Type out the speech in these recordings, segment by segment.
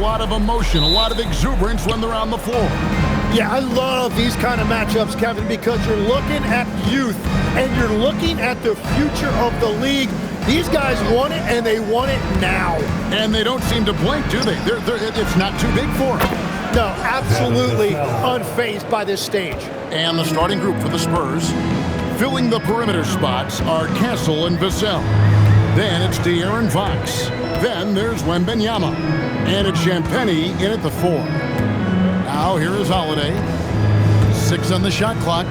lot of emotion, a lot of exuberance when they're on the floor. Yeah, I love these kind of matchups, Kevin, because you're looking at youth and you're looking at the future of the league. These guys want it, and they want it now. And they don't seem to blink, do they? It's not too big for them. No, absolutely unfazed by this stage. And the starting group for the Spurs, filling the perimeter spots, are Castle and Vassell. Then it's De'Aaron Fox. Then there's Wembanyama. And it's Champagnie in at the 4. Now here is Holiday. 6 on the shot clock.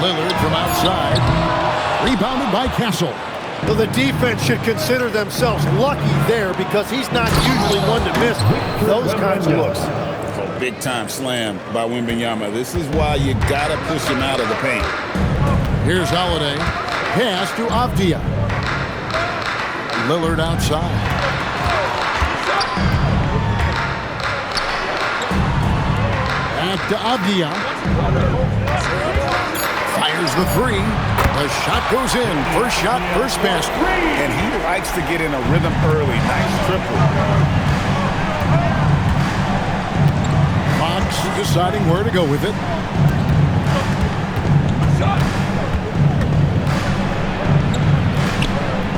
Lillard from outside. Rebounded by Castle. Well, the defense should consider themselves lucky there because he's not usually one to miss those kinds of looks. Oh, big-time slam by Wembanyama. This is why you got to push him out of the paint. Here's Holiday. Pass to Avdia. Lillard outside. Back to Avdia. Fires the 3. The shot goes in. First shot, first basket. And he likes to get in a rhythm early. Nice triple. Fox deciding where to go with it.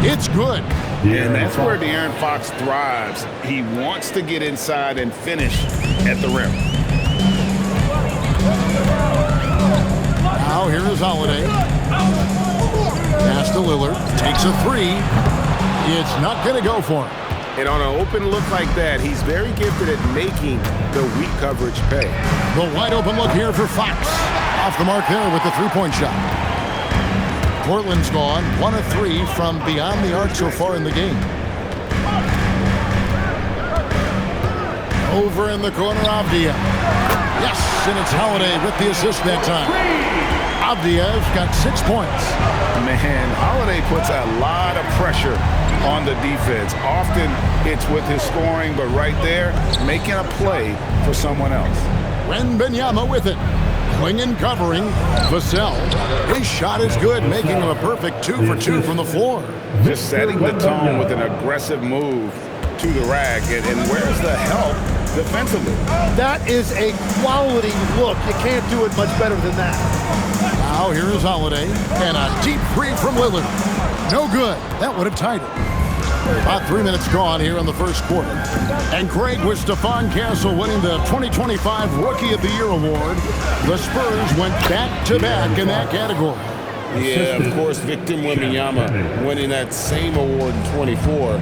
It's good. And that's where De'Aaron Fox thrives. He wants to get inside and finish at the rim. Now here is Holiday. Pass to Lillard. Takes a 3. It's not going to go for him. And on an open look like that, he's very gifted at making the weak coverage pay. The wide open look here for Fox. Off the mark there with the three-point shot. Portland's gone 1 of 3 from beyond the arc so far in the game. Over in the corner, Avdia. Yes, and it's Holiday with the assist that time. Avdia's got 6 points. Man, Holiday puts a lot of pressure on the defense. Often it's with his scoring, but right there, making a play for someone else. Wembanyama with it. Klingon covering. Vassell. His shot is good, making him a perfect 2 for 2 from the floor. Just setting the tone with an aggressive move to the rack. And where's the help defensively? That is a quality look. You can't do it much better than that. Now here is Holiday. And a deep 3 from Lillard. No good. That would have tied it. About 3 minutes gone here in the first quarter. And Craig, with Stephon Castle winning the 2025 Rookie of the Year award, the Spurs went back-to-back in that category. Yeah, of course, Victor Wembanyama winning that same award in 24.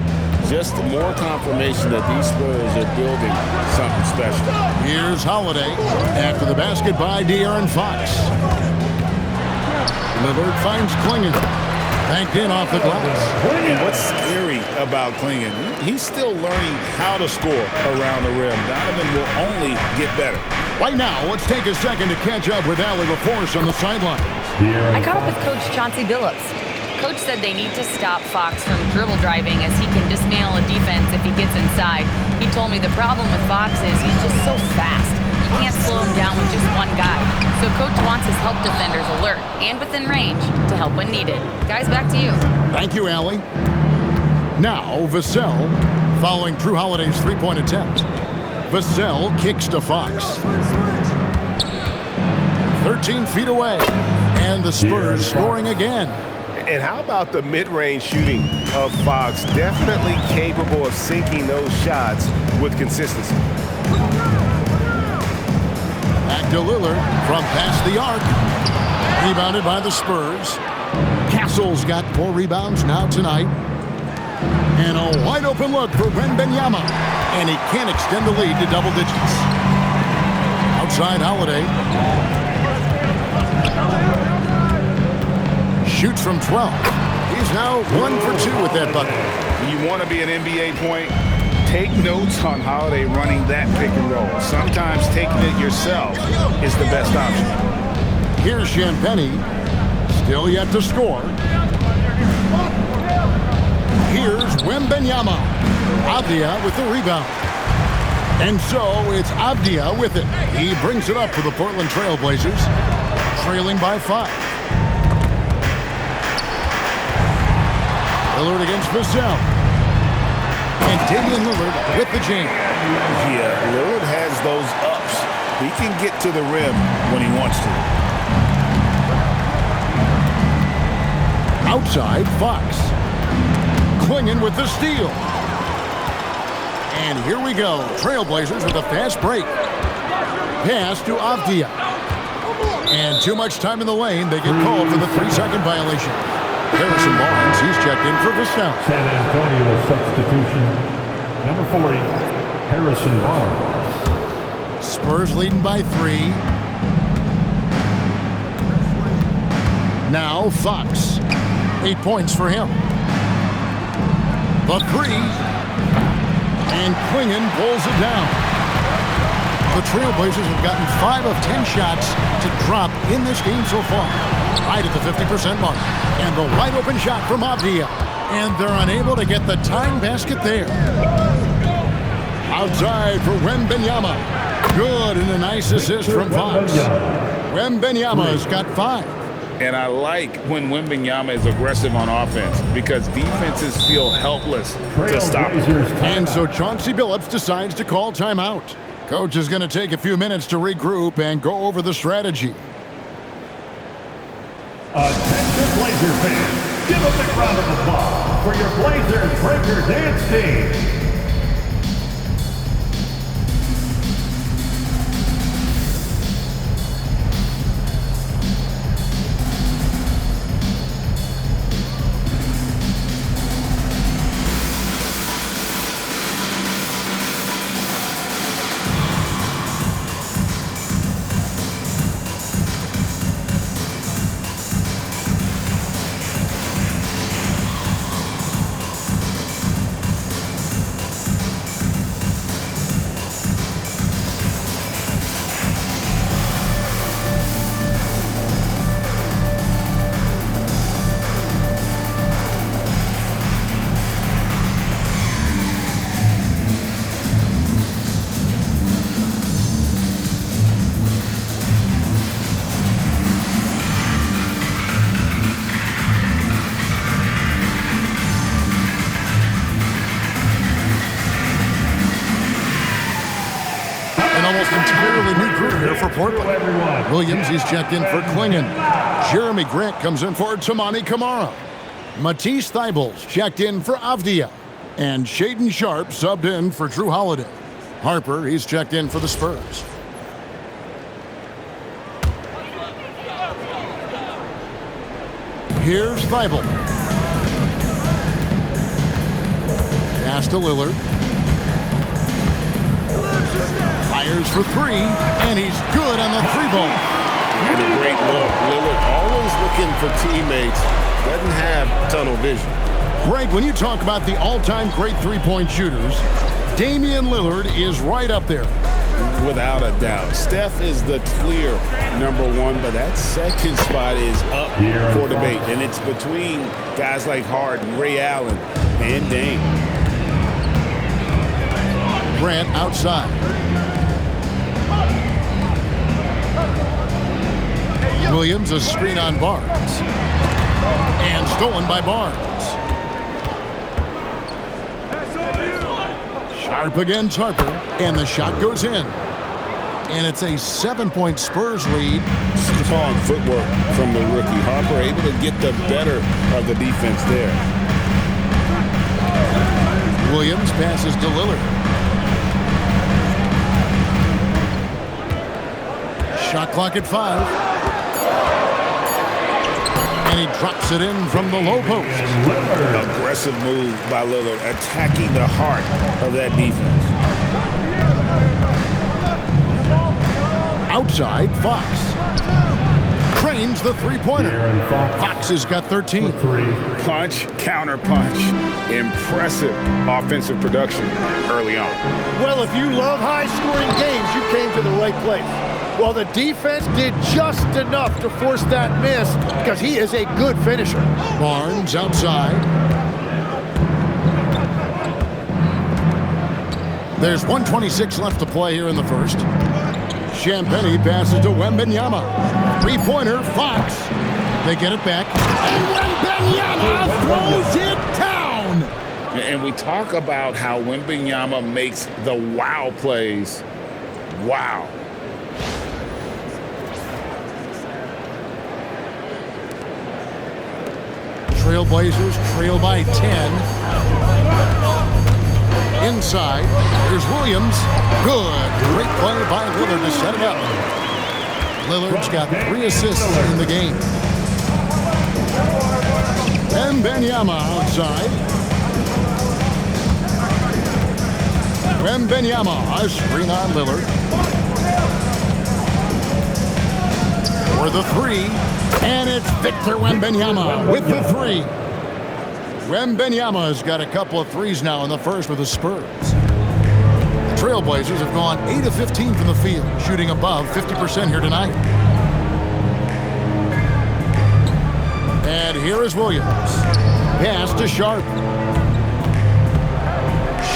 Just more confirmation that these Spurs are building something special. Here's Holiday after the basket by De'Aaron Fox. Lillard finds Klingon. Banked in off the glass. And what's scary about Klingon, he's still learning how to score around the rim. Donovan will only get better. Right now, let's take a second to catch up with Allie LaForce on the sideline. I caught up with Coach Chauncey Billups. Coach said they need to stop Fox from dribble driving as he can dismantle a defense if he gets inside. He told me the problem with Fox is he's just so fast. You can't slow him down with just one guy. So Coach wants his help defenders alert and within range to help when needed. Guys, back to you. Thank you, Allie. Now, Vassell, following Drew Holiday's three-point attempt. Vassell kicks to Fox. 13 feet away. And the Spurs scoring again. And how about the mid-range shooting of Fox? Definitely capable of sinking those shots with consistency. Back to Lillard from past the arc. Rebounded by the Spurs. Castle's got 4 rebounds now tonight. And a wide open look for Wembanyama. And he can't extend the lead to double digits. Outside Holiday. Shoots from 12. He's now 1 for 2 with that bucket. You want to be an NBA point? Take notes on Holiday running that pick and roll. Sometimes taking it yourself is the best option. Here's Champagnie. Still yet to score. Here's Wembanyama. Avdia with the rebound. And so it's Avdia with it. He brings it up for the Portland Trail Blazers. Trailing by 5. Lillard against Vassell. And Damian Lillard with the jam. Yeah, Lillard has those ups. He can get to the rim when he wants to. Outside, Fox. Clinging with the steal. And here we go. Trailblazers with a fast break. Pass to Avdia. And too much time in the lane. They get called for the 3-second violation. Harrison Barnes, he's checked in for Vistel. San Antonio substitution. Number 40, Harrison Barnes. Spurs leading by 3. Now Fox. 8 points for him. The 3. And Klingon pulls it down. The Trailblazers have gotten 5 of 10 shots to drop in this game so far. Right at the 50% mark. And the wide open shot from Avdia. And they're unable to get the tying basket there. Outside for Wembanyama. Good, and a nice assist from Fox. Wembanyama's got 5. And I like when Wembanyama is aggressive on offense because defenses feel helpless to stop him. And so Chauncey Billups decides to call timeout. Coach is going to take a few minutes to regroup and go over the strategy. Attention Blazer fans, give a big round of applause for your Blazers Breaker Dance team. Entirely new crew here for Portland. Williams, he's checked in for Klingon. Jeremy Grant comes in for Tamani Kamara. Matisse Thybulle's checked in for Avdia. And Shaden Sharp subbed in for Drew Holiday. Harper, he's checked in for the Spurs. Here's Thybulle. Pass to Lillard. Fires for 3, and he's good on the 3-ball. And a great look. Lillard always looking for teammates. Doesn't have tunnel vision. Greg, when you talk about the all-time great three-point shooters, Damian Lillard is right up there. Without a doubt. Steph is the clear number 1, but that second spot is up for debate. And it's between guys like Harden, Ray Allen, and Dame. Grant outside. Williams, a screen on Barnes. And stolen by Barnes. Sharp against Harper, and the shot goes in. And it's a 7-point Spurs lead. Strong footwork from the rookie. Harper able to get the better of the defense there. Williams passes to Lillard. Shot clock at 5. And he drops it in from the low post. Aggressive move by Lillard, attacking the heart of that defense. Outside, Fox. Cranes the three-pointer. Fox has got 13. Punch, counter punch. Impressive offensive production early on. Well, if you love high-scoring games, you came to the right place. Well, the defense did just enough to force that miss because he is a good finisher. Barnes outside. There's 1:26 left to play here in the first. Champagnie passes to Wembanyama. Three-pointer, Fox. They get it back. And Wembanyama throws it down. And we talk about how Wembanyama makes the wow plays. Wow. Trailblazers trail by 10. Inside, here's Williams. Good. Great play by Lillard to set it up. Lillard's got 3 assists in the game. Wembanyama outside. Wembanyama, a screen on Lillard. For the 3, and it's Victor Wembanyama with the 3. Wembanyama has got a couple of threes now in the first for the Spurs. The Trailblazers have gone 8 of 15 from the field, shooting above 50% here tonight. And here is Williams. Pass to Sharp.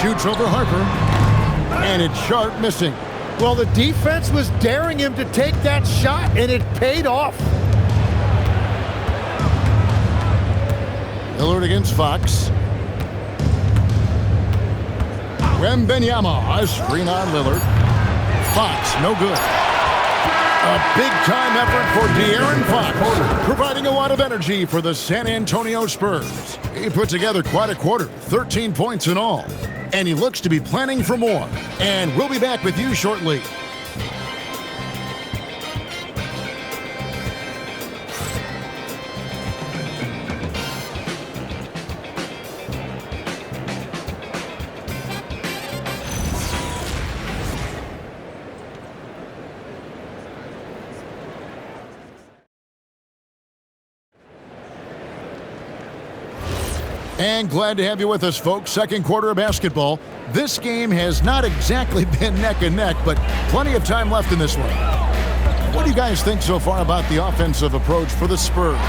Shoots over Harper. And it's Sharp missing. Well, the defense was daring him to take that shot, and it paid off. Lillard against Fox. Wembanyama, a screen on Lillard. Fox, no good. A big-time effort for De'Aaron Fox, providing a lot of energy for the San Antonio Spurs. He put together quite a quarter, 13 points in all. And he looks to be planning for more. And we'll be back with you shortly. And glad to have you with us, folks. Second quarter of basketball. This game has not exactly been neck and neck, but plenty of time left in this one. What do you guys think so far about the offensive approach for the Spurs?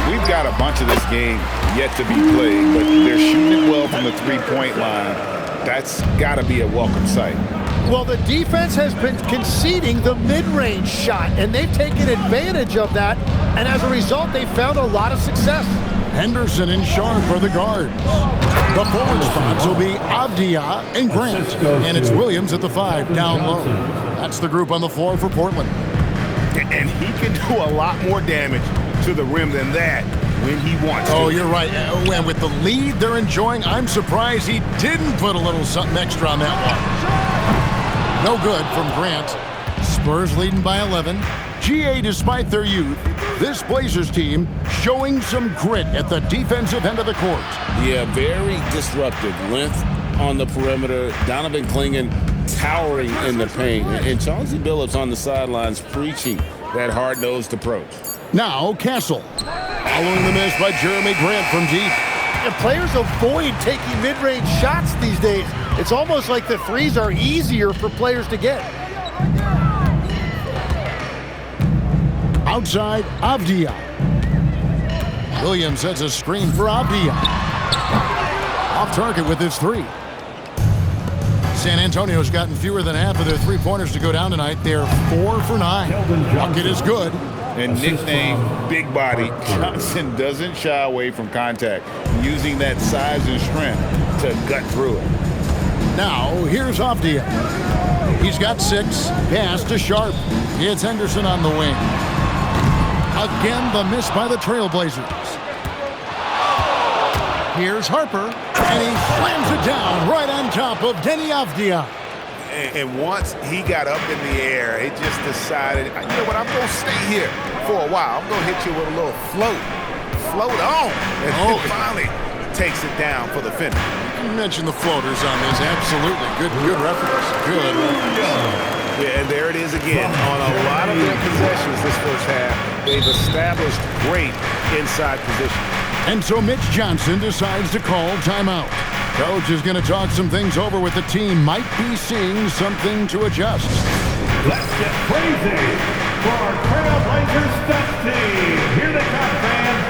We've got a bunch of this game yet to be played, but they're shooting it well from the three-point line. That's got to be a welcome sight. Well, the defense has been conceding the mid-range shot, and they've taken advantage of that, and as a result, they found a lot of success. Henderson and Sharp are the guards. The forward spots will be Avdia and Grant. And it's Williams at the 5 down low. That's the group on the floor for Portland. And he can do a lot more damage to the rim than that when he wants to. Oh, you're right. And with the lead they're enjoying, I'm surprised he didn't put a little something extra on that one. No good from Grant. Spurs leading by 11. GA, despite their youth, this Blazers team showing some grit at the defensive end of the court. Yeah, very disruptive. Length on the perimeter. Donovan Clingan towering in the paint. And Chauncey Billups on the sidelines preaching that hard-nosed approach. Now, Castle. Following the miss by Jeremy Grant from deep. And players avoid taking mid-range shots these days. It's almost like the threes are easier for players to get. Outside, Avdia. Williams sets a screen for Avdia. Off target with his 3. San Antonio's gotten fewer than half of their three-pointers to go down tonight. They're 4 for 9. Bucket is good. And nicknamed Big Body, Johnson doesn't shy away from contact, using that size and strength to gut through it. Now, here's Avdia. He's got 6. Pass to Sharp. It's Henderson on the wing. Again, the miss by the Trailblazers. Here's Harper, and he slams it down right on top of Denny Avdia. And once he got up in the air, he just decided, you know what, I'm going to stay here for a while. I'm going to hit you with a little float. Float on. And then finally takes it down for the finish. You mentioned the floaters on this. Absolutely. Good reference. Good. Yeah, and there it is again. On a lot of their possessions this first half, they've established great inside position. And so Mitch Johnson decides to call timeout. Coach is going to talk some things over with the team. Might be seeing something to adjust. Let's get crazy for our Trailblazers Steph team. Here they come, fans.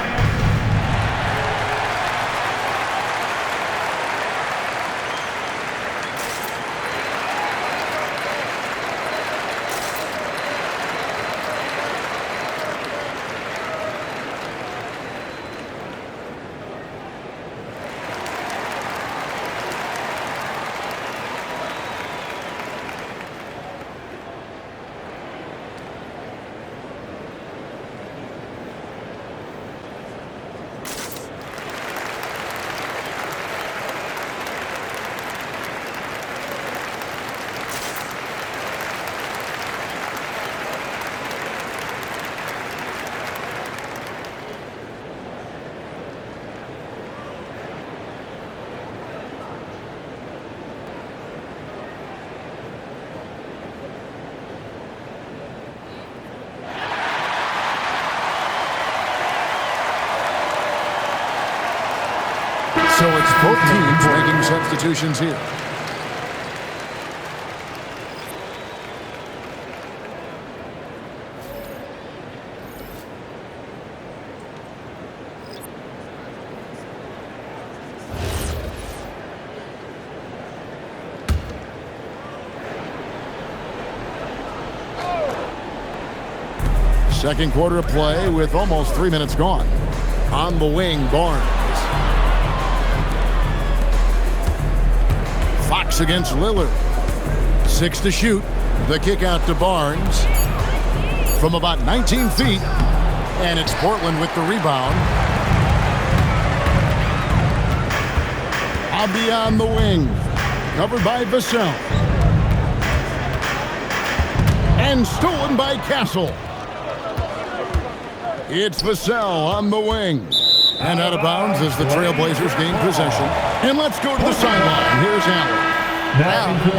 So it's both teams making substitutions here. Second quarter of play with almost 3 minutes gone. On the wing, Barnes. Fox against Lillard. 6 to shoot. The kick out to Barnes from about 19 feet. And it's Portland with the rebound. Abdi on the wing. Covered by Vassell. And stolen by Castle. It's Vassell on the wing. And out of bounds as the Trailblazers gain possession. And let's go to the sideline. Here's Allen.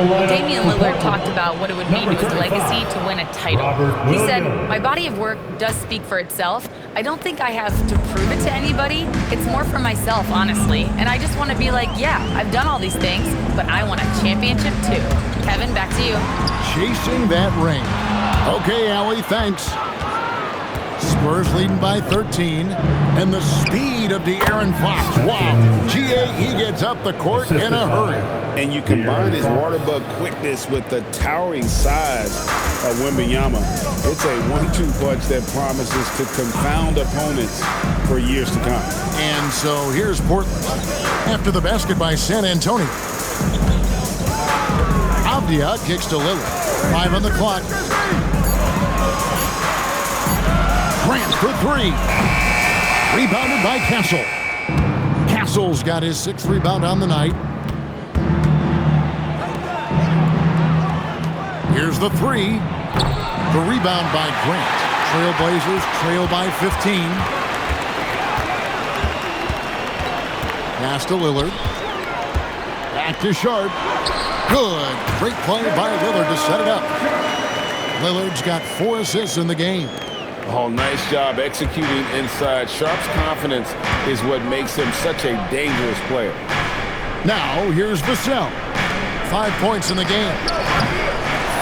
Well, Damian Lillard talked about what it would mean to his legacy to win a title. He said, "My body of work does speak for itself. I don't think I have to prove it to anybody. It's more for myself, honestly. And I just want to be like, yeah, I've done all these things, but I want a championship too." Kevin, back to you. Chasing that ring. Okay, Allie, thanks. Spurs leading by 13. And the speed of De'Aaron Fox. Wow. He gets up the court in a hurry. And you combine his water bug quickness with the towering size of Wembanyama. It's a 1-2 punch that promises to confound opponents for years to come. And so here's Portland after the basket by San Antonio. Avdia kicks to Lillard. 5 on the clock. Grant for 3. Rebounded by Castle. Castle's got his 6th rebound on the night. Here's the 3. The rebound by Grant. Trailblazers trail by 15. Pass to Lillard. Back to Sharp. Good. Great play by Lillard to set it up. Lillard's got 4 assists in the game. Oh, nice job executing inside. Sharp's confidence is what makes him such a dangerous player. Now, here's Vassell. 5 points in the game.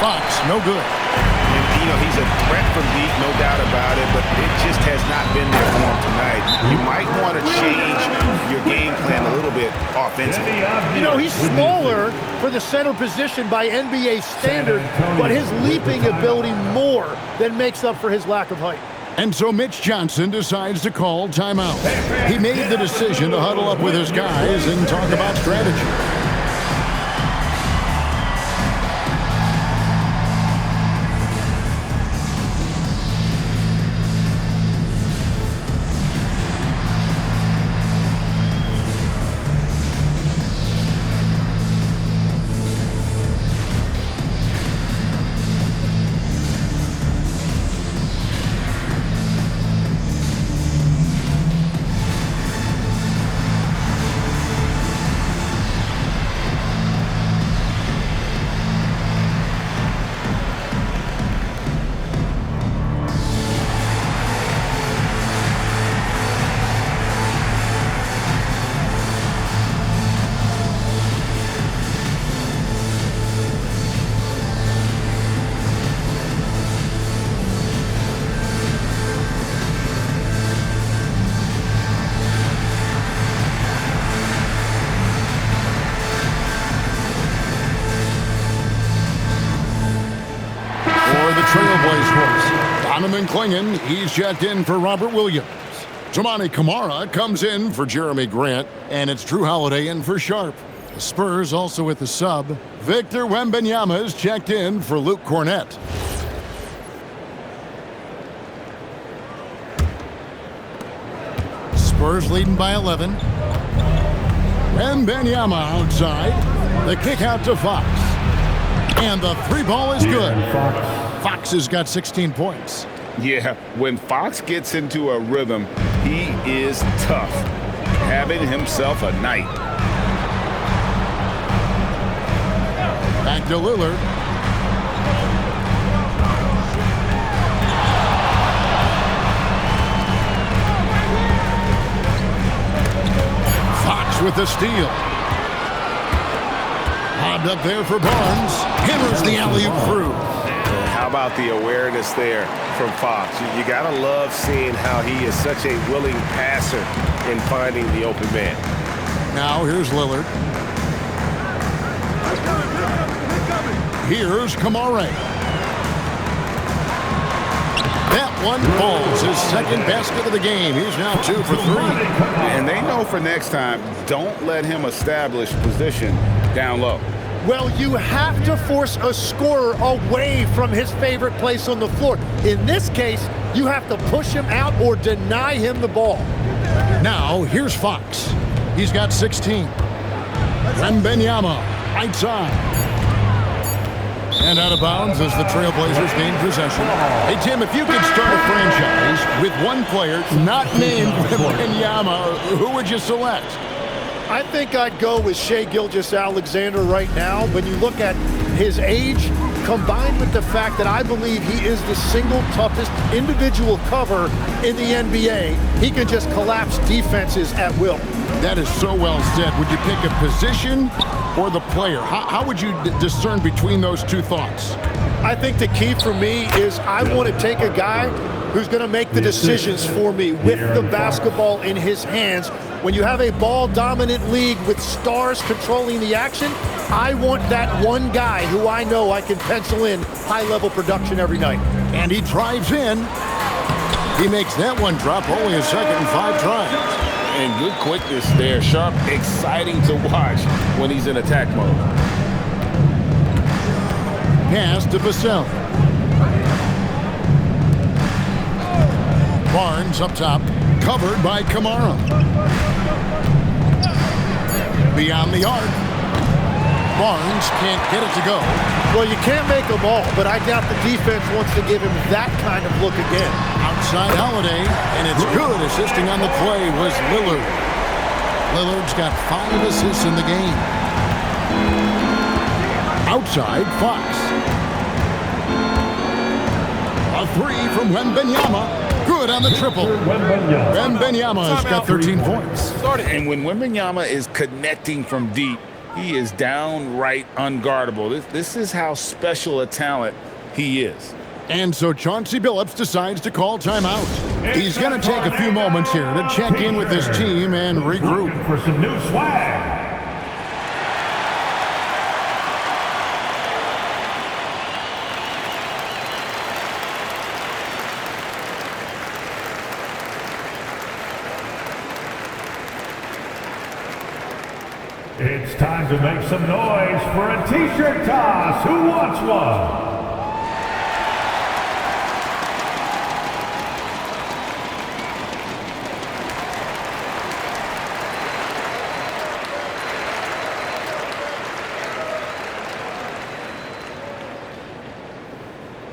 Fox, no good. And, he's a threat from deep, no doubt about it, but it just has not been there for him tonight. You might want to change your game plan a little bit offensively. He's smaller for the center position by NBA standard, but his leaping ability more than makes up for his lack of height. And so Mitch Johnson decides to call timeout. He made the decision to huddle up with his guys and talk about strategy. Donovan Clingan, he's checked in for Robert Williams. Toumani Camara comes in for Jeremy Grant, and it's Drew Holiday in for Sharp. The Spurs also with the sub. Victor Wembanyama is checked in for Luke Cornett. Spurs leading by 11. Wembanyama outside. The kick out to Fox. And the 3 ball is good. Fox has got 16 points. Yeah, when Fox gets into a rhythm, he is tough. Having himself a night. Back to Lillard. Fox with the steal. Lobbed up there for Barnes. Hammers the alley-oop through. How about the awareness there from Fox? You got to love seeing how he is such a willing passer in finding the open man. Now here's Lillard. Here's Kamara. That one falls. His second basket of the game. He's now 2 for 3. And they know for next time, don't let him establish position down low. Well, you have to force a scorer away from his favorite place on the floor. In this case, you have to push him out or deny him the ball. Now, here's Fox. He's got 16. Wembanyama, right side. And out of bounds as the Trailblazers gain possession. Hey, Tim, if you could start a franchise with one player not named Wembanyama, who would you select? I think I'd go with Shai Gilgeous-Alexander right now. When you look at his age, combined with the fact that I believe he is the single toughest individual cover in the NBA, he can just collapse defenses at will. That is so well said. Would you pick a position or the player? How would you discern between those two thoughts? I think the key for me is I want to take a guy who's going to make the decisions for me with the basketball in his hands. When you have a ball-dominant league with stars controlling the action, I want that one guy who I know I can pencil in high-level production every night. And he drives in. He makes that one drop, only a second and 5 tries. And good quickness there. Sharp, exciting to watch when he's in attack mode. Pass to Vassell. Barnes up top, covered by Kamara. Beyond the arc. Barnes can't get it to go. Well, you can't make them all, but I doubt the defense wants to give him that kind of look again. Outside Holiday, and it's good. Assisting on the play was Lillard. Lillard's got 5 assists in the game. Outside, Fox. A 3 from Wembanyama. Good on the triple. Wembanyama's got 13 points. And when Wembanyama is connecting from deep, he is downright unguardable. This is how special a talent he is. And so Chauncey Billups decides to call timeout. He's going to take a few moments here to check in with his team and regroup. For some new swag. It's time to make some noise for a t-shirt toss. Who wants one?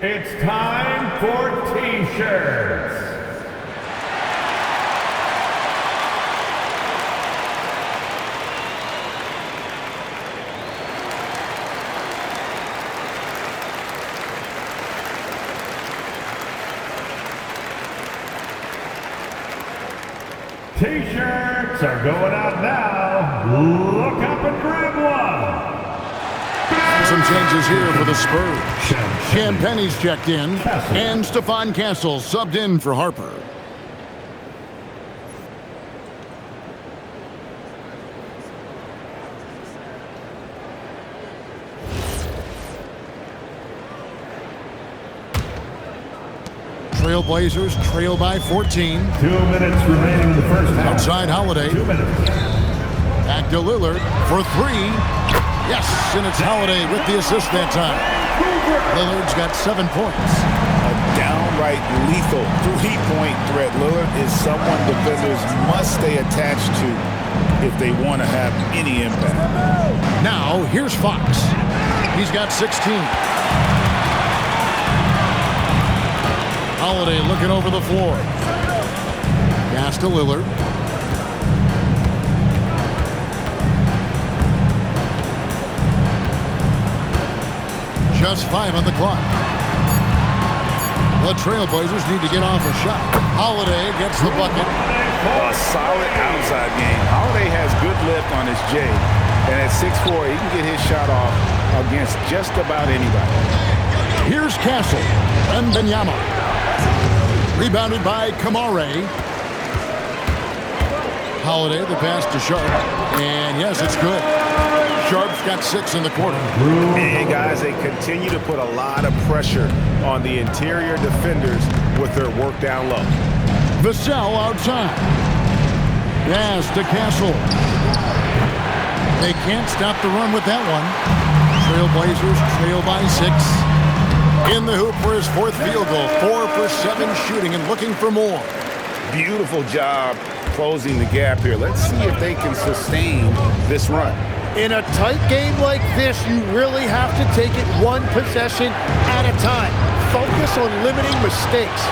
It's time for t-shirts. T-shirts are going out now. Look up and grab one. Some changes here for the Spurs. Champagne's checked in, and Stephon Castle subbed in for Harper. Trailblazers trail by 14. 2 minutes remaining in the first half. Outside Holiday. 2 minutes. Back to Lillard for 3. Yes, and it's Holiday with the assist that time. Lillard's got 7 points. A downright lethal three-point threat. Lillard is someone defenders must stay attached to if they want to have any impact. Now, here's Fox. He's got 16. Holiday looking over the floor. Pass to Lillard. Just 5 on the clock. The Trailblazers need to get off a shot. Holiday gets the bucket. A solid outside game. Holiday has good lift on his J. And at 6'4", he can get his shot off against just about anybody. Here's Castle. Wembanyama. Rebounded by Kamare. Holiday, the pass to Sharp. And yes, it's good. Sharp's got 6 in the quarter. And guys, they continue to put a lot of pressure on the interior defenders with their work down low. Vassell outside. Pass to Castle. They can't stop the run with that one. Trailblazers trail by 6. In the hoop for his 4th field goal. 4 for 7 shooting and looking for more. Beautiful job closing the gap here. Let's see if they can sustain this run. In a tight game like this, you really have to take it one possession at a time. Focus on limiting mistakes.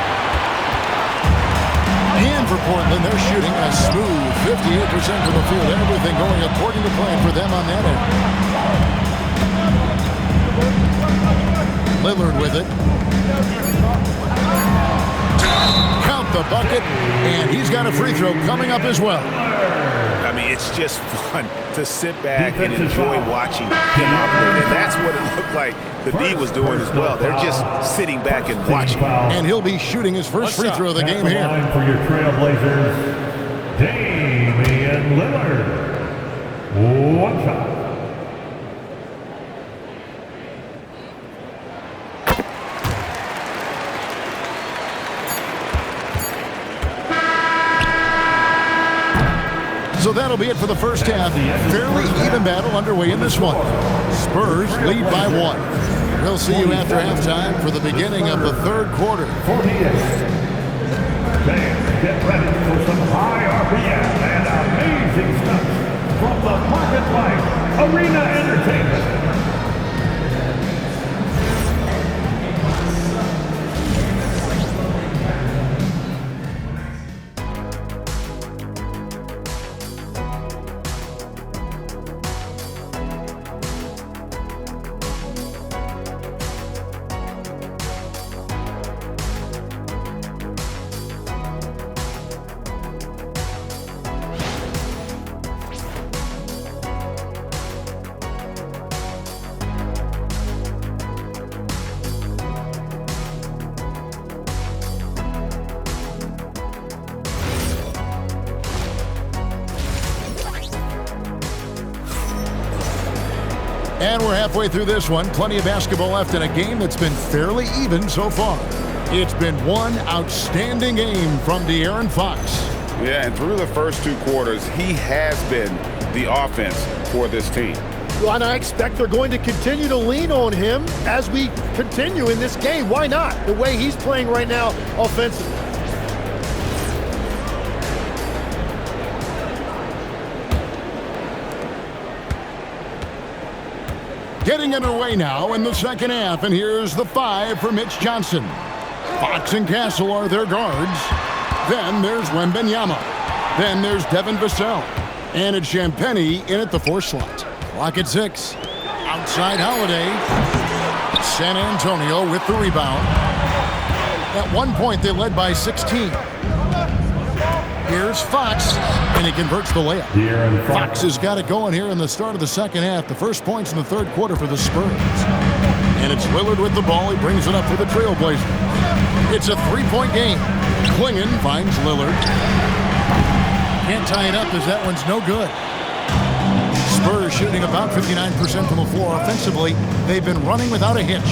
And for Portland, they're shooting a smooth 58% from the field. Everything going according to plan for them on that end. Lillard with it. Count the bucket, and he's got a free throw coming up as well. I mean, it's just fun to sit back and enjoy watching him operate. And that's what it looked like the D was doing as well. They're just sitting back and watching. And he'll be shooting his first free throw of the game here. For your Trailblazers, Damian Lillard. One shot. So that'll be it for the first half. Fairly even battle underway in this one. Spurs lead by 1. We'll see you after halftime for the beginning of the 3rd quarter. 48. Fans, get ready for some high RPM and amazing stunts from the Marketplace Arena Entertainment. And we're halfway through this one. Plenty of basketball left in a game that's been fairly even so far. It's been one outstanding game from De'Aaron Fox. Yeah, and through the first 2 quarters, he has been the offense for this team. Well, and I expect they're going to continue to lean on him as we continue in this game. Why not? The way he's playing right now offensively. Getting underway now in the second half, and here's the 5 for Mitch Johnson. Fox and Castle are their guards. Then there's Wembanyama. Then there's Devin Vassell. And it's Champagnie in at the 4 slot. Clock at 6. Outside Holiday. San Antonio with the rebound. At one point, they led by 16. Here's Fox, and he converts the layup. Fox has got it going here in the start of the second half. The first points in the 3rd quarter for the Spurs. And it's Lillard with the ball. He brings it up for the Trailblazers. It's a 3-point game. Klingon finds Lillard. Can't tie it up as that one's no good. Spurs shooting about 59% from the floor offensively. They've been running without a hitch.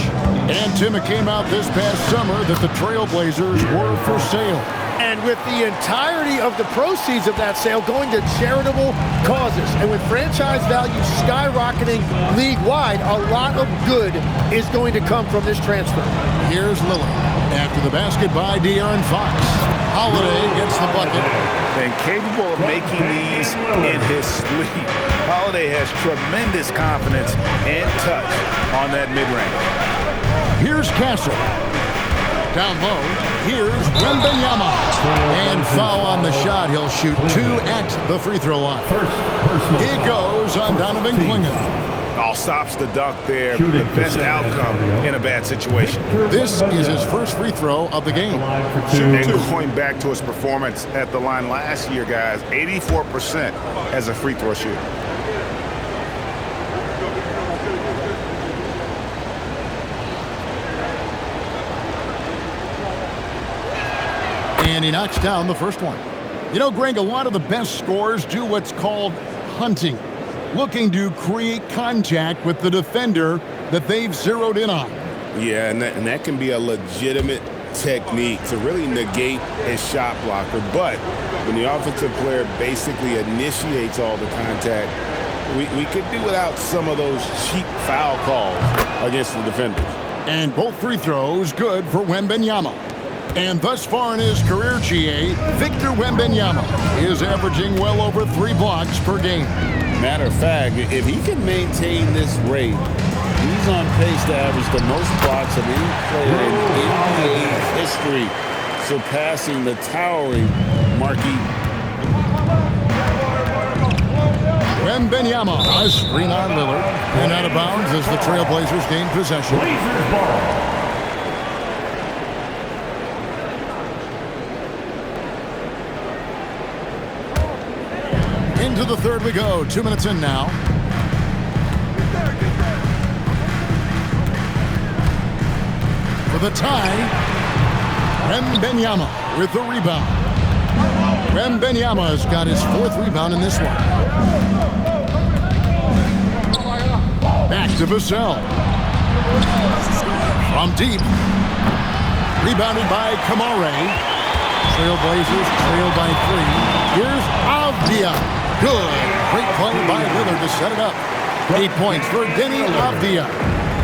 And Tim, it came out this past summer that the Trailblazers were for sale. And with the entirety of the proceeds of that sale going to charitable causes, and with franchise value skyrocketing league-wide, a lot of good is going to come from this transfer. Here's Lillard. After the basket by De'Aaron Fox. Holiday gets the bucket. And capable of making these in his sleep. Holiday has tremendous confidence and touch on that mid-range. Here's Castle. Down low, here's Wembanyama. And foul on the shot. He'll shoot 2 at the free throw line. He goes on Donovan Klingon. Oh, ball stops the dunk there. The best outcome in a bad situation. This is his first free throw of the game. And going back to his performance at the line last year, guys, 84% as a free throw shooter. And he knocks down the first one. You know, Greg, a lot of the best scorers do what's called hunting, looking to create contact with the defender that they've zeroed in on. Yeah, and that can be a legitimate technique to really negate a shot blocker. But when the offensive player basically initiates all the contact, we could do without some of those cheap foul calls against the defenders. And both free throws good for Wembanyama. And thus far in his career, GA, Victor Wembanyama is averaging well over 3 blocks per game. Matter of fact, if he can maintain this rate, he's on pace to average the most blocks of any player in NBA history, surpassing the towering Marquis. Wembanyama, a screen on Lillard, and out of bounds as the Trailblazers gain possession. Blazers ball. Into the third we go. 2 minutes in now. For the tie, Wembanyama with the rebound. Wembanyama's got his 4th rebound in this one. Back to Vassell. From deep. Rebounded by Kamare. Trailblazers trail by 3. Here's Avdia. Good. Great play by Lillard to set it up. 8 points for Denny Avdia.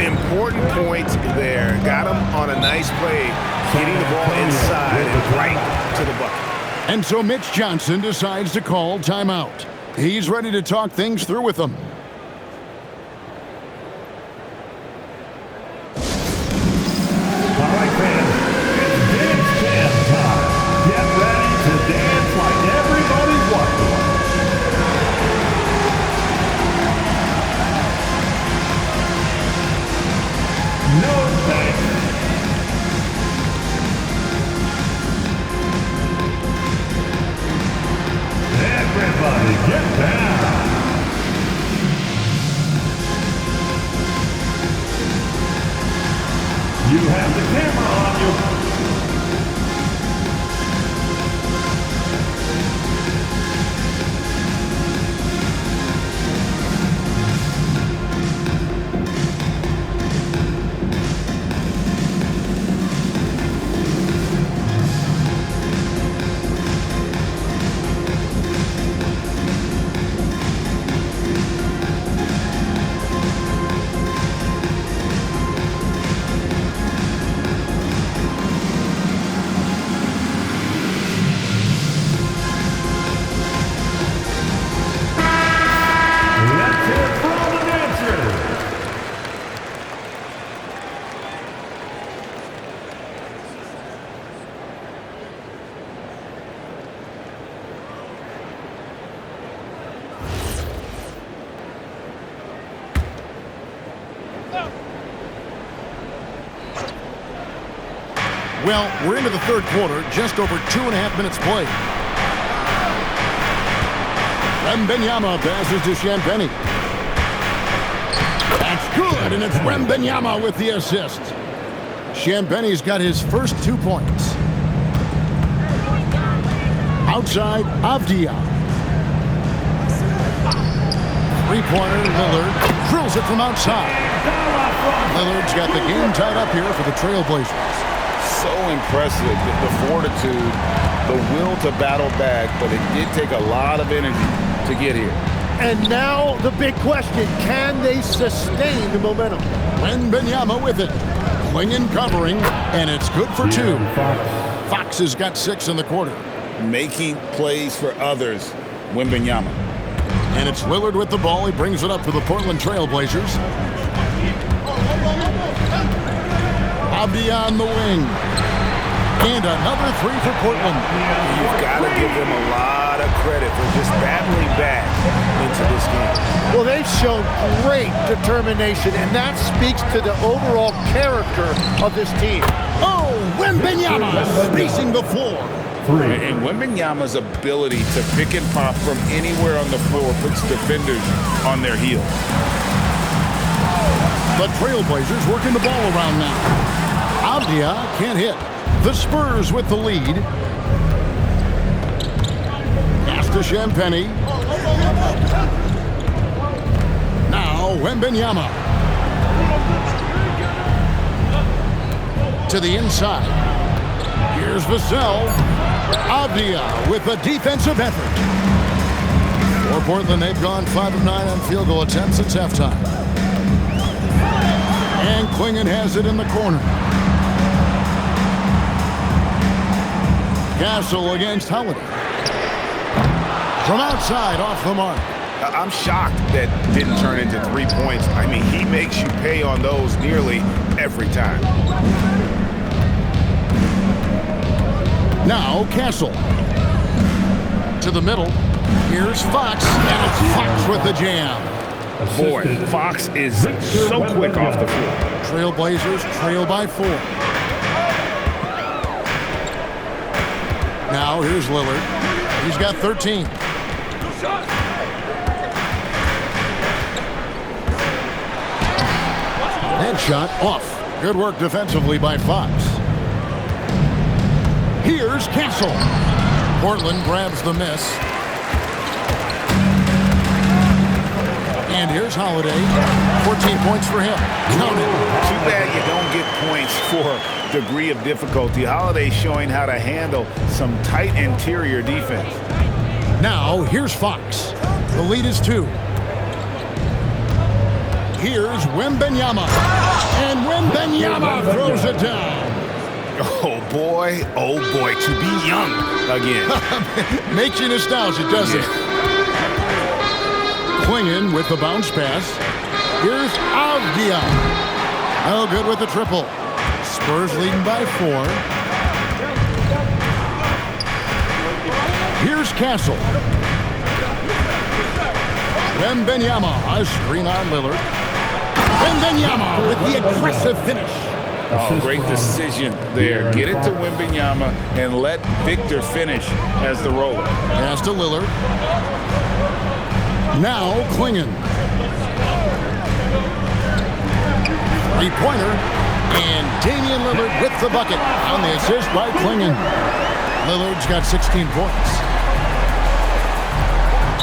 Important points there. Got him on a nice play, hitting the ball inside and right to the bucket. And so Mitch Johnson decides to call timeout. He's ready to talk things through with them. All right, fans, it's dance time. Get ready to dance like everybody's watching. No thanks. Everybody get down. You have the camera on you. Let's hear it from the dancers. Well, we're into the third quarter, just over 2.5 minutes played. Wembanyama passes to Champagnie. That's good, and it's Wembanyama with the assist. Champagnie's got his first 2 points. Outside, Avdia. Three-pointer, Lillard drills it from outside. Lillard's got the game tied up here for the Trailblazers. So impressive, the fortitude, the will to battle back, but it did take a lot of energy to get here. And now the big question, can they sustain the momentum? Wembanyama with it. Clinging, covering, and it's good for 2. Fox has got 6 in the quarter. Making plays for others, Wembanyama. And it's Lillard with the ball. He brings it up for the Portland Trailblazers. Avdia on the wing. And another three for Portland. You've got to give them a lot of credit for just battling back into this game. Well, they've shown great determination, and that speaks to the overall character of this team. Oh, Wembanyama spacing the floor. And Wembanyama's ability to pick and pop from anywhere on the floor puts defenders on their heels. The Trailblazers working the ball around now. Avdia can't hit. The Spurs with the lead. Pass to Champagny. Now Wembanyama. To the inside. Here's Vassell. Avdia with a defensive effort. For Portland, they've gone 5 of 9 on field goal attempts since halftime. And Klingon has it in the corner. Castle against Holiday. From outside, off the mark. I'm shocked that didn't turn into 3 points. I mean, he makes you pay on those nearly every time. Now Castle. To the middle. Here's Fox. And it's Fox with the jam. Boy, Fox is so quick off the floor. Trailblazers trail by 4. Now here's Lillard. He's got 13. Headshot off. Good work defensively by Fox. Here's Castle. Portland grabs the miss. And here's Holiday. 14 points for him. Counted. Too bad you don't get points for degree of difficulty. Holiday showing how to handle some tight interior defense. Now, here's Fox. The lead is 2. Here's Wembanyama. And Wembanyama throws it down. Oh, boy, to be young again. Makes you nostalgic, doesn't it? Klingon with the bounce pass. Here's Avdia. Oh, good with the triple. Spurs leading by 4. Here's Castle. Wembanyama, a screen on Lillard. Wembanyama with the aggressive finish. Oh, great decision there. Get it to Wembanyama and let Victor finish as the roller. Pass to Lillard. Now Klingon. 3-pointer. And Damian Lillard with the bucket on the assist by Klingon. Lillard's got 16 points.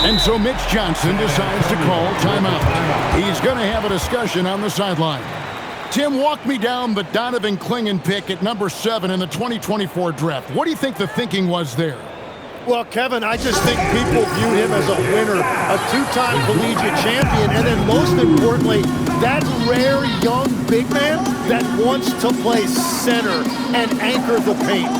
And so Mitch Johnson decides to call timeout. He's going to have a discussion on the sideline. Tim, walk me down the Donovan Klingon pick at number 7 in the 2024 draft. What do you think the thinking was there? Well, Kevin, I just think people viewed him as a winner, a 2-time collegiate champion, and then most importantly, that rare young big man that wants to play center and anchor the paint.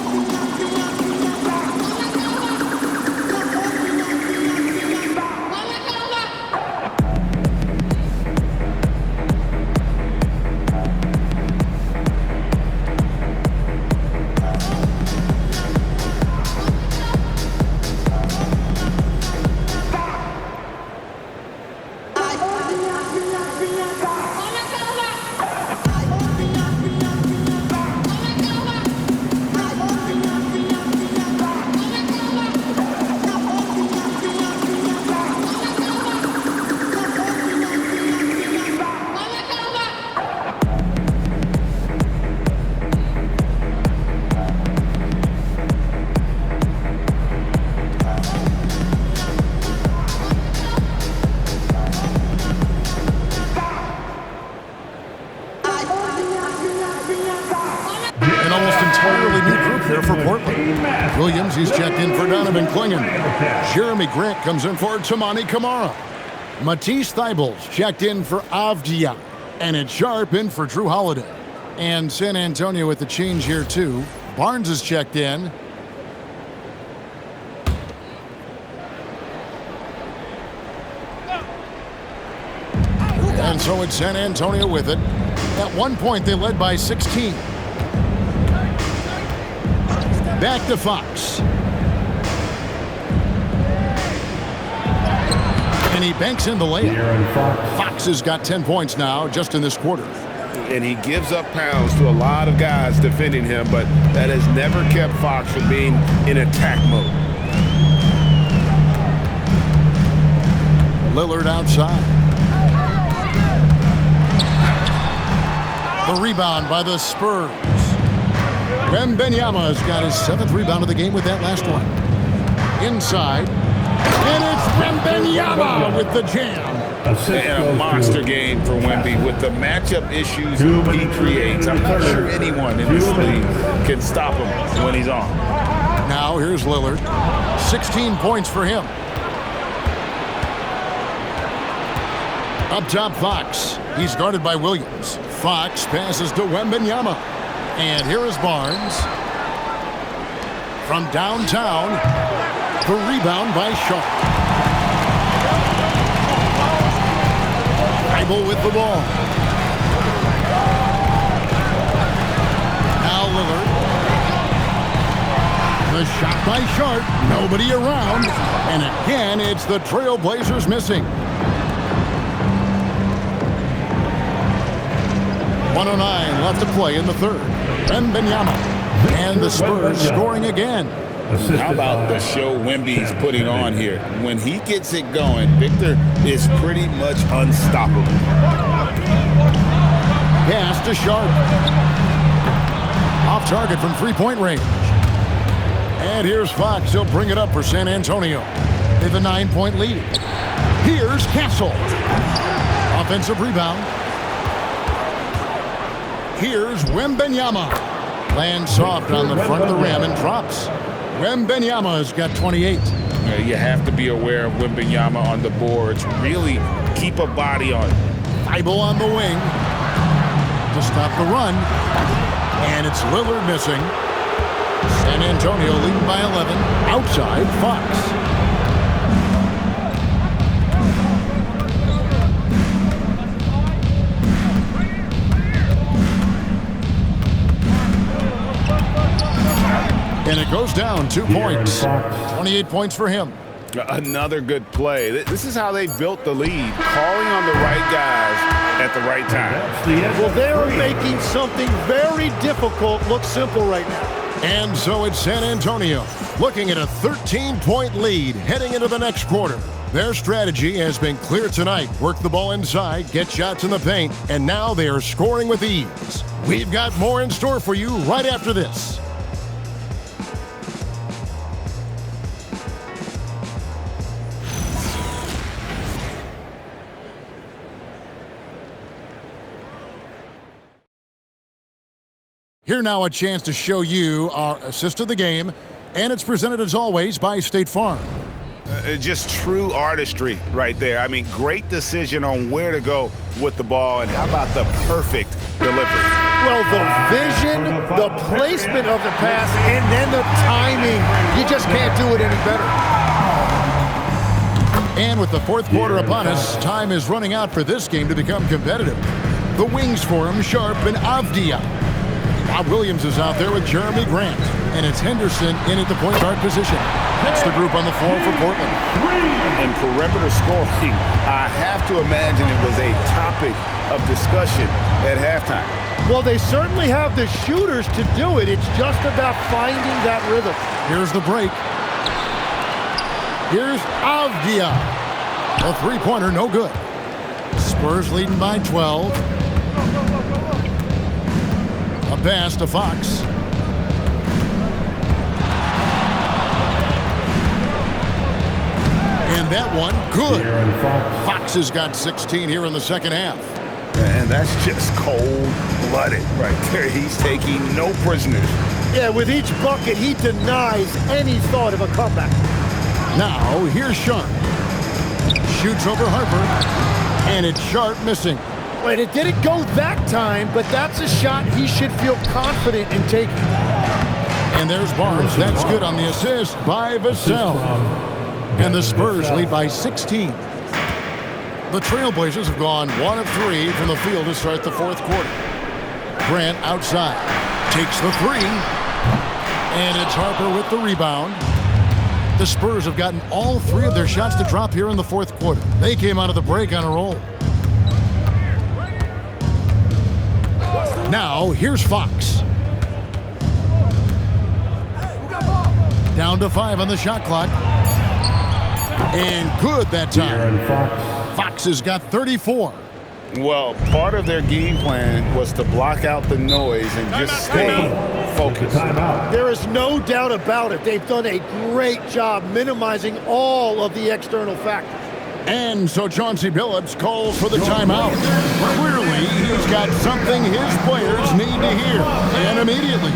Williams, he's checked in for Donovan Klingon. Jeremy Grant comes in for Tamani Kamara. Matisse Thybulle's checked in for Avdia. And it's Sharp in for Drew Holiday. And San Antonio with the change here too. Barnes is checked in. And so it's San Antonio with it. At one point they led by 16. Back to Fox. And he banks in the layup. Fox has got 10 points now just in this quarter. And he gives up pounds to a lot of guys defending him, but that has never kept Fox from being in attack mode. Lillard outside. The rebound by the Spurs. Wembanyama has got his 7th rebound of the game with that last one. Inside. And it's Wembanyama with the jam. And a monster game for Wemby with the matchup issues he creates. I'm not sure anyone in this league can stop him when he's on. Now here's Lillard. 16 points for him. Up top, Fox. He's guarded by Williams. Fox passes to Wembanyama. And here is Barnes. From downtown, the rebound by Sharp. Bible with the ball. Now Lillard. The shot by Sharp. Nobody around. And again, it's the Trailblazers missing. 1:09 left to play in the third. Wembanyama. And the Spurs scoring again. How about the show Wemby's putting on here? When he gets it going, Victor is pretty much unstoppable. Pass to Sharp. Off target from three-point range. And here's Fox. He'll bring it up for San Antonio. They have a 9-point lead. Here's Castle. Offensive rebound. Here's Wembanyama. Lands soft on the front of the rim and drops. Wembanyama has got 28. You have to be aware of Wembanyama on the boards. Really keep a body on it. Bible on the wing to stop the run. And it's Lillard missing. San Antonio leading by 11. Outside, Fox. And it goes down 2 points. 28 points for him. Another good play. This is how they built the lead, calling on the right guys at the right time. Well, they are making something very difficult look simple right now. And so it's San Antonio looking at a 13-point lead heading into the next quarter. Their strategy has been clear tonight. Work the ball inside, get shots in the paint, and now they are scoring with ease. We've got more in store for you right after this. Here now a chance to show you our assist of the game, and it's presented as always by State Farm. Just true artistry right there. I mean, great decision on where to go with the ball, and how about the perfect delivery? Well, the vision, the placement of the pass, and then the timing. You just can't do it any better. And with the fourth quarter upon us, time is running out for this game to become competitive. The wings for him, Sharp and Avdia. Bob Williams is out there with Jeremy Grant, and it's Henderson in at the point guard position. That's the group on the floor for Portland. And perimeter scoring, I have to imagine it was a topic of discussion at halftime. Well, they certainly have the shooters to do it. It's just about finding that rhythm. Here's the break. Here's Avdia. A three-pointer, no good. Spurs leading by 12. A pass to Fox. And that one, good. Fox has got 16 here in the second half. And that's just cold-blooded right there. He's taking no prisoners. Yeah, with each bucket, he denies any thought of a comeback. Now, here's Sharp. Shoots over Harper. And it's Sharp missing. Wait, it didn't go that time, but that's a shot he should feel confident in taking. And there's Barnes. That's good on the assist by Vassell. And the Spurs lead by 16. The Trailblazers have gone 1 of 3 from the field to start the fourth quarter. Grant outside. Takes the three. And it's Harper with the rebound. The Spurs have gotten all 3 of their shots to drop here in the fourth quarter. They came out of the break on a roll. Now, here's Fox. Down to 5 on the shot clock. And good that time. Fox has got 34. Well, part of their game plan was to block out the noise and just stay focused. There is no doubt about it. They've done a great job minimizing all of the external factors. And so Chauncey Billups calls for the timeout. Clearly, he's got something his players need to hear, and immediately.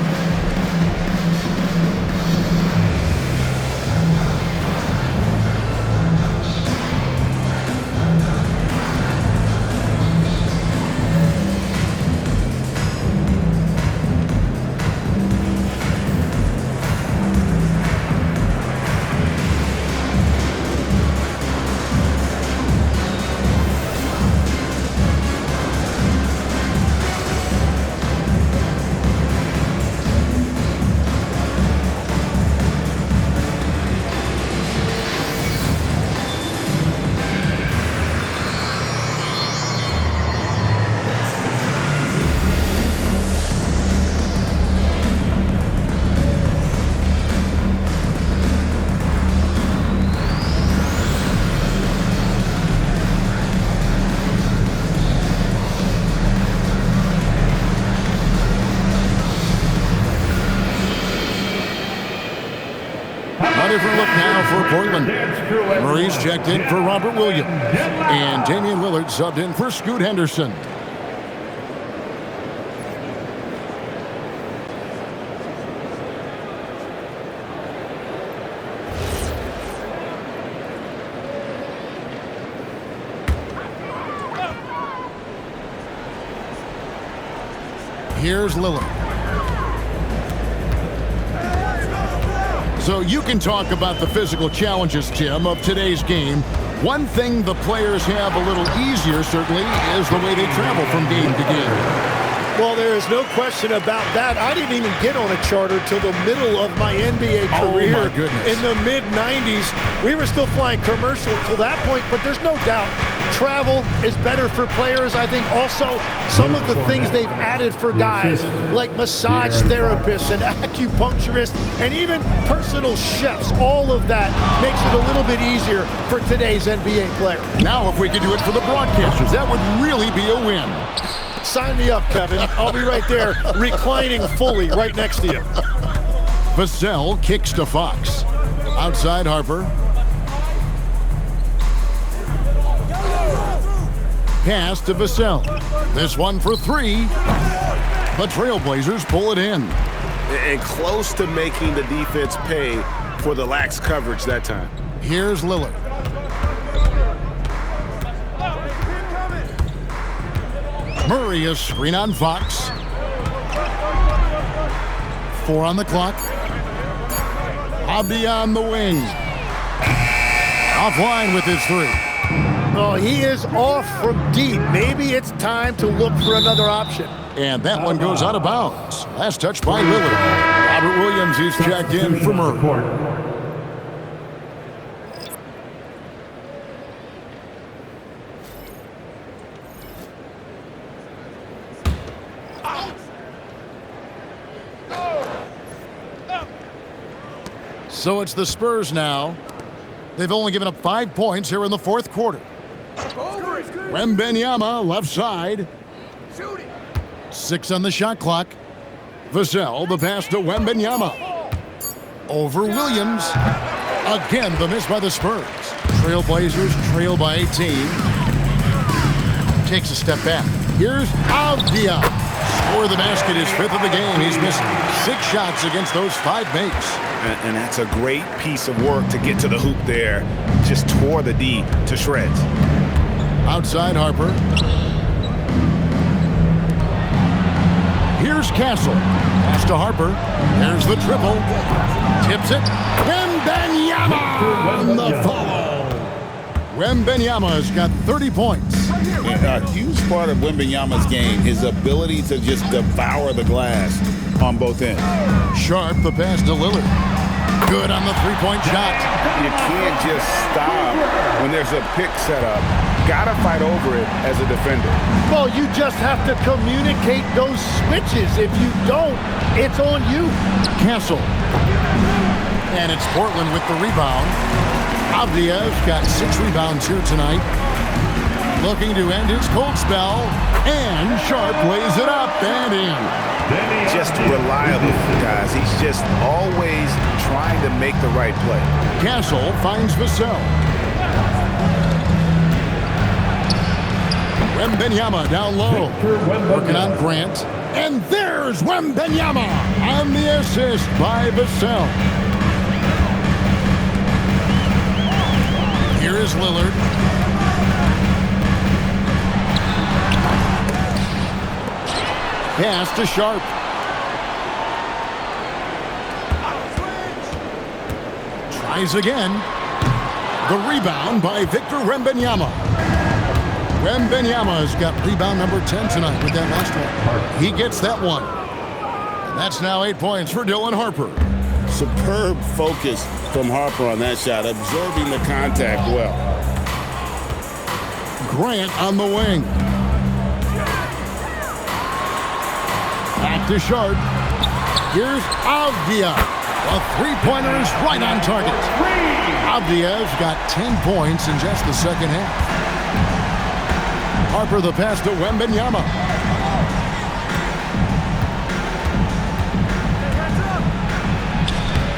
Different look now for Portland. Murray's checked in for Robert Williams. And Damian Lillard subbed in for Scoot Henderson. Here's Lillard. So you can talk about the physical challenges, Tim, of today's game. One thing the players have a little easier, certainly, is the way they travel from game to game. Well, there is no question about that. I didn't even get on a charter till the middle of my NBA career. Oh, my goodness. In the mid-'90s. We were still flying commercial till that point, but there's no doubt travel is better for players. I think also some of the things they've added for guys, like massage therapists and acupuncturists and even personal chefs, all of that makes it a little bit easier for today's NBA player. Now, if we could do it for the broadcasters, that would really be a win. Sign me up, Kevin. I'll be right there, reclining fully right next to you. Vassell kicks to Fox. Outside Harper. Pass to Vassell. This one for 3. The Trailblazers pull it in. And close to making the defense pay for the lax coverage that time. Here's Lillard. Murray is screen on Fox. 4 on the clock. Abdi on the wing. Offline with his 3. Oh, he is off from deep. Maybe it's time to look for another option. And that one goes out of bounds. Last touch by Lillard. Robert Williams is checked in for Murray. So it's the Spurs now. They've only given up 5 points here in the fourth quarter. Wembanyama left side. 6 on the shot clock. Vassell, the pass to Wembanyama. Over Williams. Again, the miss by the Spurs. Trailblazers trail by 18. Takes a step back. Here's Avdia. Score the basket, his 5th of the game. He's missed 6 shots against those 5 mates. And that's a great piece of work to get to the hoop there. Just tore the D to shreds. Outside Harper. Here's Castle. Pass to Harper. There's the triple. Tips it. Wembanyama on the follow. Wembanyama has got 30 points. A huge part of Wembanyama's game, his ability to just devour the glass on both ends. Sharp, the pass to Lillard. Good on the three-point shot. You can't just stop when there's a pick set up. Gotta fight over it as a defender. Well, you just have to communicate those switches. If you don't, it's on you. Castle. And it's Portland with the rebound. Avdia's got 6 rebounds here tonight. Looking to end his cold spell. And Sharp lays it up and in. Just reliable, guys. He's just always trying to make the right play. Castle finds Vassell. Wembanyama down low. Working on Grant. And there's Wembanyama on the assist by Vassell. Here is Lillard. Pass to Sharp. Tries again. The rebound by Victor Wembanyama. Wembanyama's got rebound number 10 tonight with that last one. He gets that one. And that's now 8 points for Dylan Harper. Superb focus from Harper on that shot, absorbing the contact well. Grant on the wing. Back to Sharp. Here's Avdia. The three-pointer is right on target. Avdia's got 10 points in just the second half. Harper the pass to Wembanyama.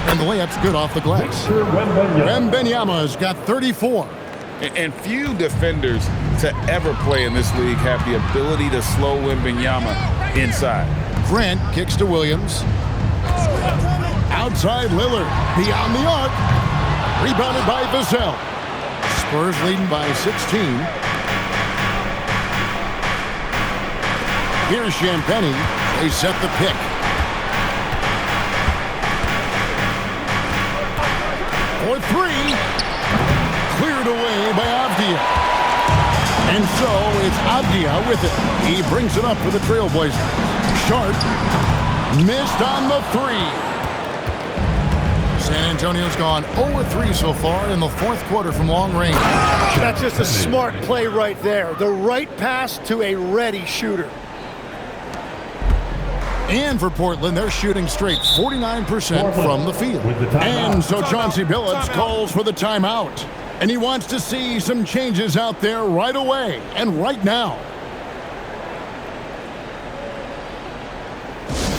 And the layup's good off the glass. Wembanyama's got 34. And few defenders to ever play in this league have the ability to slow Wembanyama inside. Grant kicks to Williams. Outside Lillard. Beyond the arc. Rebounded by Vassell. Spurs leading by 16. Here's Champagny. They set the pick. For 3. Cleared away by Avdia. And so it's Avdia with it. He brings it up for the Trailblazers. Sharp missed on the 3. San Antonio's gone 0-3 so far in the fourth quarter from long range. That's just a smart play right there. The right pass to a ready shooter. And for Portland, they're shooting straight 49% from the field. And so Chauncey Billups calls for the timeout. And he wants to see some changes out there right away and right now.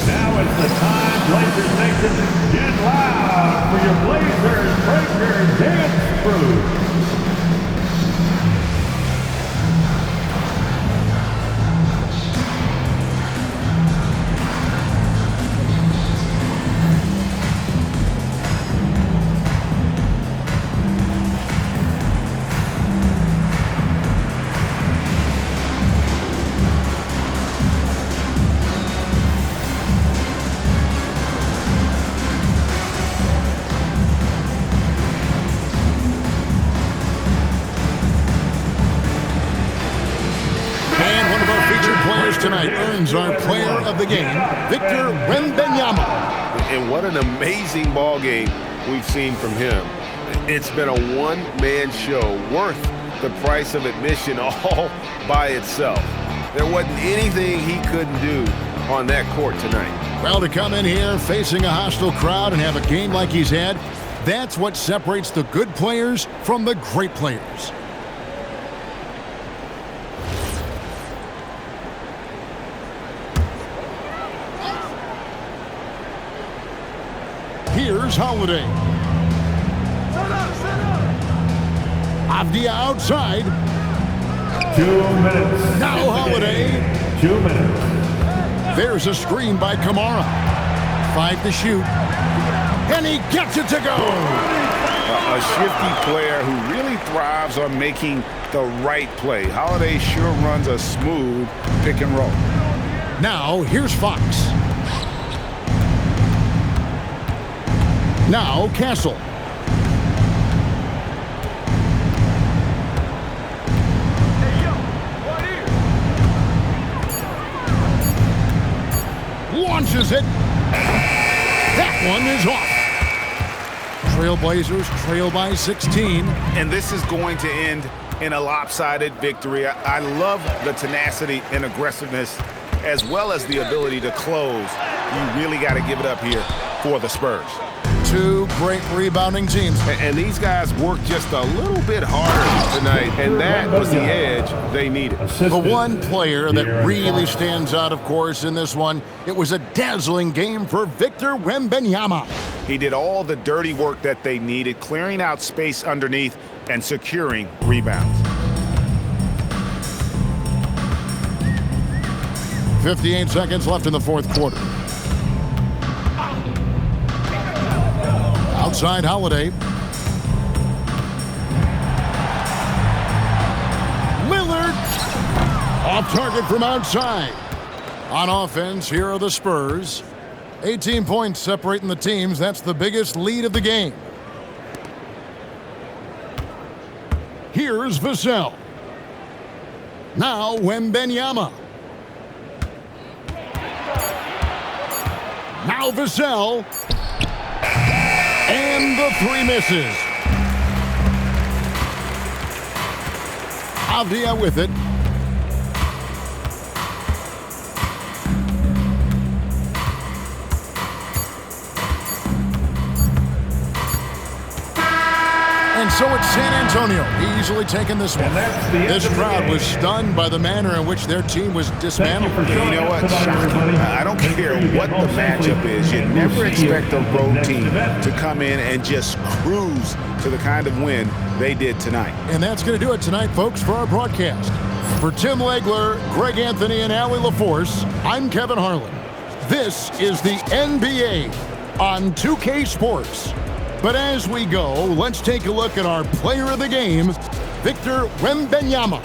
Now is the time, Blazers Nation. Get loud for your Blazers Breaker Dance Crew. Tonight earns our player of the game, Victor Wembanyama. And what an amazing ball game we've seen from him. It's been a one-man show worth the price of admission all by itself. There wasn't anything he couldn't do on that court tonight. Well, to come in here facing a hostile crowd and have a game like he's had, that's what separates the good players from the great players. Here's Holiday. Avdia outside. 2 minutes. Now Holiday. 2 minutes. There's a screen by Kamara. 5 to shoot. And he gets it to go. A shifty player who really thrives on making the right play. Holiday sure runs a smooth pick and roll. Now here's Fox. Now Castle. Launches it. That one is off. Trailblazers trail by 16. And this is going to end in a lopsided victory. I love the tenacity and aggressiveness as well as the ability to close. You really got to give it up here for the Spurs. Two great rebounding teams. And these guys worked just a little bit harder tonight, and that was the edge they needed. The one player that really stands out, of course, in this one, it was a dazzling game for Victor Wembanyama. He did all the dirty work that they needed, clearing out space underneath and securing rebounds. 58 seconds left in the fourth quarter. Outside Holiday. Lillard. Off target from outside. On offense, here are the Spurs. 18 points separating the teams. That's the biggest lead of the game. Here's Vassell. Now Wembanyama. Now Vassell. And the three misses. Avdia with it. And so it's San Antonio easily taking this one. This crowd was stunned by the manner in which their team was dismantled. You know what? Shocking. I don't care what the matchup is. You never expect a road team to come in and just cruise to the kind of win they did tonight. And that's going to do it tonight, folks, for our broadcast. For Tim Legler, Greg Anthony, and Allie LaForce, I'm Kevin Harlan. This is the NBA on 2K Sports. But as we go, let's take a look at our player of the game, Victor Wembanyama.